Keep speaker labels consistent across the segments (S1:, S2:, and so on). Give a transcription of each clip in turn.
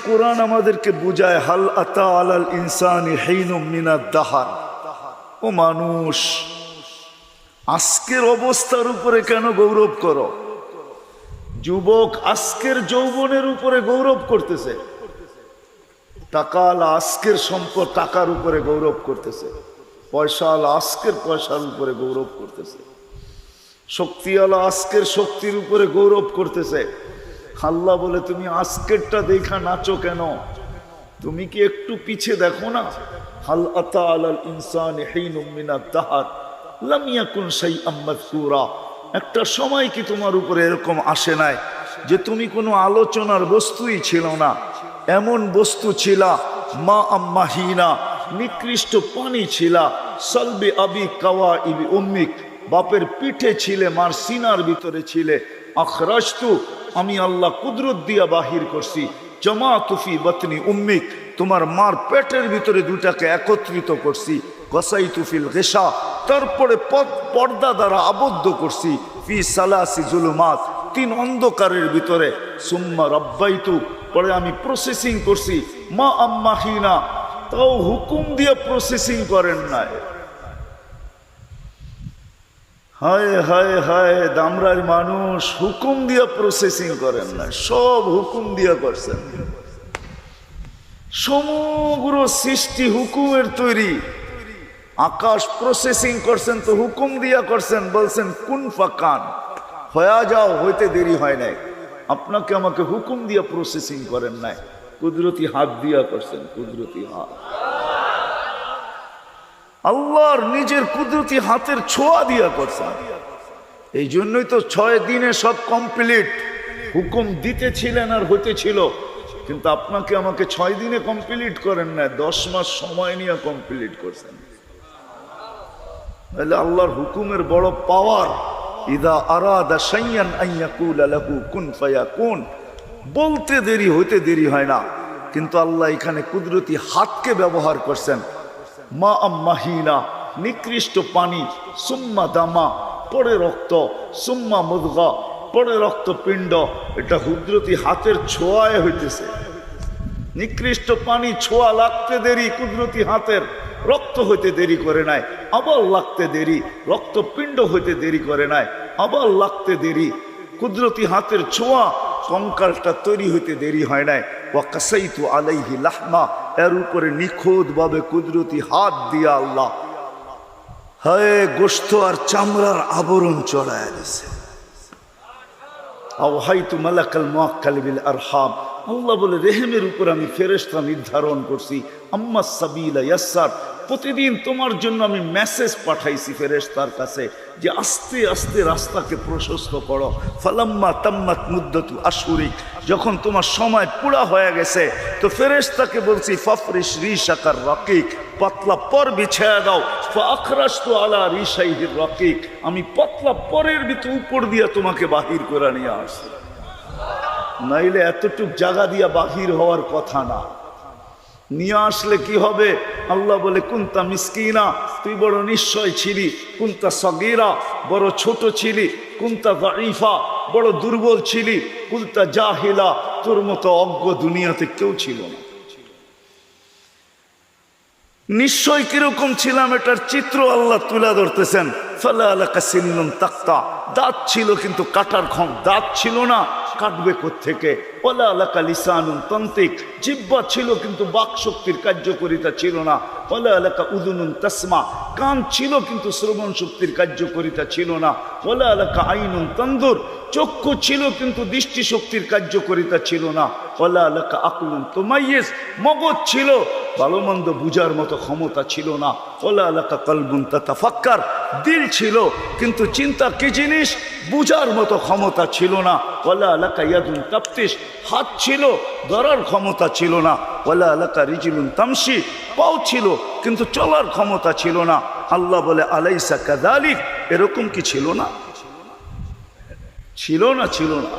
S1: কোরআন আমাদেরকে বুঝায়, হাল আতা আলাল ইনসানি হিনুম মিনাদ দাহার। ও মানুষ, আজকের অবস্থার উপরে কেন গৌরব করো? যুবক আজকের যৌবনের উপরে গৌরব করতেছে, টাকাওয়ালা আজকের সম্পদ টাকার উপরে গৌরব করতেছে, পয়সাওয়ালা আজকের পয়সার উপরে গৌরব করতেছে, শক্তিওয়ালা আজকের শক্তির উপরে গৌরব করতেছে। আল্লাহ বলে, তুমি আজকেরটা দেখা নাচো কেন? তুমি কি একটু পিছে দেখো না? হাল আতা আলাল ইনসানি হিনুম মিনাদ দাহার লাম ইয়াকুন শাইআম মাযকুরা। একটা সময় কি তোমার উপরে এরকম আসে নাই যে তুমি কোনো আলোচনার বস্তুই ছিল না? এমন বস্তু ছিলা, মা আম্মাহিনা, নিকৃষ্ট পানি ছিলা, সলবি আবি কাওয়া ইবি উম্মিক, বাপের পিঠে ছিলে, মার সিনার ভিতরে ছিলে। আখরাজতু, আমি আল্লাহ কুদরত দিয়া বাহির করছি। জমা তুফি বতনি উম্মিক, তোমার মার পেটের ভিতরে দুটাকে একত্রিত করছি। গসাই তুফিল গেসা, তারপরে পর্দা দ্বারা আবদ্ধ করছি। ফি সালাসি জুলুমাত, 3 অন্ধকারের ভিতরে। সুম্মা রব্বাইতু, পরে আমি প্রসেসিং করছি। মা আম্মাহিনা, তাও হুকুম দিয়ে প্রসেসিং করেন নাই। হায় হায় হায়, দামরার মানুষ হুকুম দিয়া প্রসেসিং করেন না, সব হুকুম দিয়া করছেন। সমগ্র সৃষ্টি হুকুমের তৈরি। আকাশ প্রসেসিং করছেন তো হুকুম দিয়া করছেন, বলছেন কুন ফাকান, হয়ে যাও, হইতে দেরি হয় নাই। আপনাকে আমাকে হুকুম দিয়া প্রসেসিং করেন নাই, কুদরতি হাত দিয়া করছেন। কুদরতি হাত, আল্লাহর নিজের কুদরতি হাতের ছোঁয়া দিয়া করছেন। এই জন্যই তো 6 দিনে সব কমপ্লিট। হুকুম দিতেছিলেন আর হইতেছিল, কিন্তু আপনাকে আমাকে 6 দিনে কমপ্লিট করেন না, 10 মাস সময় নিয়ে কমপ্লিট করছেন। তাহলে আল্লাহর হুকুমের বড় পাওয়ার। ইদা আরাদা শাইয়ান আন ইয়াকুলা লাহু কুন ফায়াকুন, বলতে দেরি হইতে দেরি হয় না, কিন্তু আল্লাহ এখানে কুদরতি হাতকে ব্যবহার করছেন। মা আম্মাহিনা, নিকৃষ্ট পানি, সুম্মা দামা, পরে রক্ত, সুম্মা মুদগা, পরে রক্তপিণ্ড। এটা কুদরতি হাতের ছোঁয়ায় হইতেছে। নিকৃষ্ট পানি ছোঁয়া লাগতে দেরি, কুদরতি হাতের রক্ত হইতে দেরি করে নাই, আবার লাগতে দেরি। রক্তপিণ্ড হইতে দেরি করে নাই, আবার লাগতে দেরি। কুদরতি হাতের ছোঁয়া, কঙ্কালটা তৈরি হইতে দেরি হয় নাই। ওয়া কাসাইতু আলাইহি লাহমা, এর উপরে নিখুঁত ভাবে কুদরতি হাত দিয়া আল্লাহ হায় গোশত আর চামড়ার আবরণ চড়ায় দিছে। আওহাইতু মালাকাল মুআক্কাল বিল আরহাম, আল্লাহ বলে রেহেমের উপর আমি ফেরেশতা নির্ধারণ করছি। আম্মা সাবিলা ইয়াসসার, প্রতিদিন তোমার জন্য আমি মেসেজ পাঠাইছি ফেরেশতার কাছে যে আস্তে আস্তে রাস্তাকে প্রশস্ত করো। ফালাম্মা তাম্মাত মুদ্দাতু আশহুরিক, যখন তোমার সময় পুরা হয়ে গেছে তো ফেরেশতাকে বলছি ফাফরিশ রিশাকার রাকিক, পাতলা পর বিছায়া দাও। ফাআখরাজতু আলা রিশাইহির রাকিক, আমি পাতলা পরের ভিতর উপর দিয়া তোমাকে বাহির করে নিয়ে আসছি। নাইলে এতটুক জায়গা দিয়া বাহির হওয়ার কথা না। নিয়ে আসলে কি হবে? আল্লাহ বলে কুনতা মিসকিনা, তুই বড় নিশ্চয় ছিলি। কুনতা সগীরা, বড় ছোট ছিলি। কুনতা দাঈফা, বড় দুর্বল ছিলি। কুনতা জাহিলা, তোর মতো অজ্ঞ দুনিয়াতে কেউ ছিল না। নিশ্চয় কিরকম ছিলাম এটার চিত্র আল্লাহ তুলে ধরতেছেন। ফালা আলাকা সিন্নুন তাক্তা, দাঁত ছিল কিন্তু কাটার দাঁত ছিল না, কাটবে কোত্থেকে? ওয়ালা আলাকা লিসানুন তান্তিক, জিহ্বা ছিল কিন্তু বাক শক্তির কার্যকারিতা ছিল না। ওয়ালা আলাকা উযুনুন তাসমা, কান ছিল কিন্তু শ্রবণ শক্তির কার্যকারিতা ছিল না। ওয়ালা আলাকা আইনুন তানদুর, চক্ষু ছিল কিন্তু দৃষ্টি শক্তির কার্যকারিতা ছিল না। ওয়ালা আলাকা আকলুন তুমাইয়িজ, মগজ ছিল, ভালো মন্দ বুঝার মতো ক্ষমতা ছিল না। ওয়ালা আলাকা কলবুন তাতাফাক্কার, দিল ছিল কিন্তু চিন্তা কি জিনিস বুঝার মতো ক্ষমতা ছিল না। ওয়ালা আলাকা ইয়াদুন তাফতিশ, হাত ছিল, ধরার ক্ষমতা ছিল না। ওয়ালা আলাকা রিজলুন তামশি, পাও ছিল কিন্তু চলার ক্ষমতা ছিল না। আল্লাহ বলে আলাইসা কাযালিক, এরকম কি ছিল না? ছিল না? ছিল না?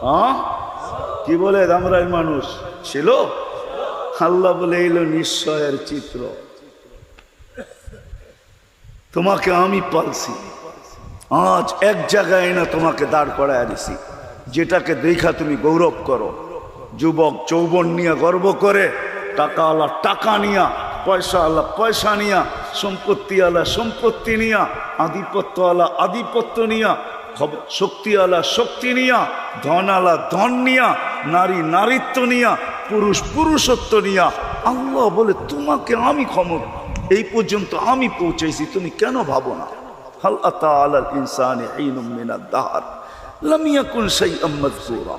S1: হ্যাঁ, কি বলে দামরাই মানুষ? ছিল। আল্লাহ বলে এলো নিশ্চয়ের চিত্র। তোমাকে আমি পালছি, আজ এক জায়গায় না তোমাকে দাঁড় করায় দিছি, যেটাকে দেখা তুমি গৌরব করো, যুবক যৌবন নিয়ে গর্ব করে, টাকা আলা টাকা নিয়া, পয়সা আলা পয়সা নিয়া, সম্পত্তি আলা সম্পত্তি নিয়া, আধিপত্য আলা আধিপত্য নিয়া, শক্তি আলা শক্তি নিয়া, ধন আলা ধন নিয়া, নারী নারীত্ব নিয়া, পুরুষ পুরুষত্ব নিয়া। আল্লাহ বলে তোমাকে আমি ক্ষমতা এই পর্যন্ত আমি পৌঁছাইছি, তুমি কেন ভাবো না? হাল আতা আলাল ইনসানি হিনুম মিনাদ দাহর লাম ইয়াকুন শাইআম মাযকুরা।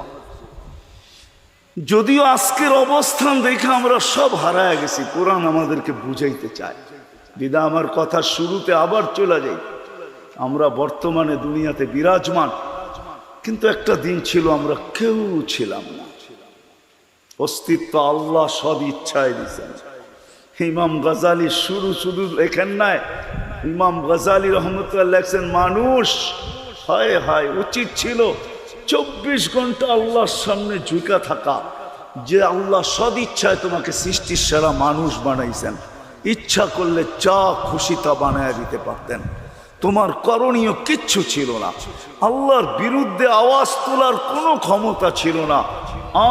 S1: যদিও আজকের অবস্থান দেখে আমরা সব হারায় গেছি, কোরআন আমাদেরকে বুঝাইতে চায়। বিদা আমার কথা শুরুতে আবার চলে যাই, আমরা বর্তমানে দুনিয়াতে বিরাজমান, কিন্তু একটা দিন ছিল আমরা কেউ ছিলাম না। অস্তিত্ব আল্লাহ সদ ইচ্ছায় দিয়েছেন। ইমাম গাজালি শুধু লেখেন নাই, ইমাম গাজালি রহমতুল্লাহ লেখছেন, মানুষ হায় হায় উচিত ছিল 24 ঘন্টা আল্লাহর সামনে ঝুঁকা থাকা, যে আল্লাহ সদ ইচ্ছায় তোমাকে সৃষ্টির সেরা মানুষ বানাইছেন, ইচ্ছা করলে যা খুশি তা বানায় দিতে পারতেন, তোমার করণীয় কিচ্ছু ছিল না, আল্লাহর বিরুদ্ধে আওয়াজ তোলার কোনো ক্ষমতা ছিল না।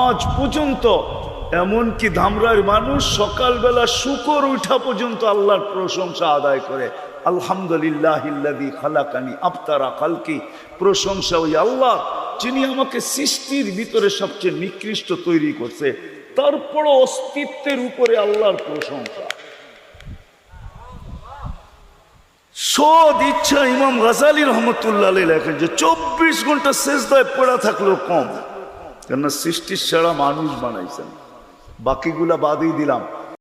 S1: আজ পর্যন্ত এমনকি ধামরার মানুষ সকালবেলা শুকর উঠা পর্যন্ত আল্লাহর প্রশংসা আদায় করে, আলহামদুলিল্লাহিল্লাযী খালাকানি আফতারা খালকি। প্রশংসা ওই আল্লাহ যিনি আমাকে সৃষ্টির ভিতরে সবচেয়ে নিকৃষ্ট তৈরি করছে, তারপরও অস্তিত্বের উপরে আল্লাহর প্রশংসা। সদ ইচ্ছা ইমাম গাজালি রহমতুল্লাহ আলাইহি লেখেন যে 24 ঘন্টা সেজদায় পড়া থাকলেও কম, কেননা সৃষ্টির সেরা মানুষ বানাইছেন। বাকিগুলা বাদই দিলাম,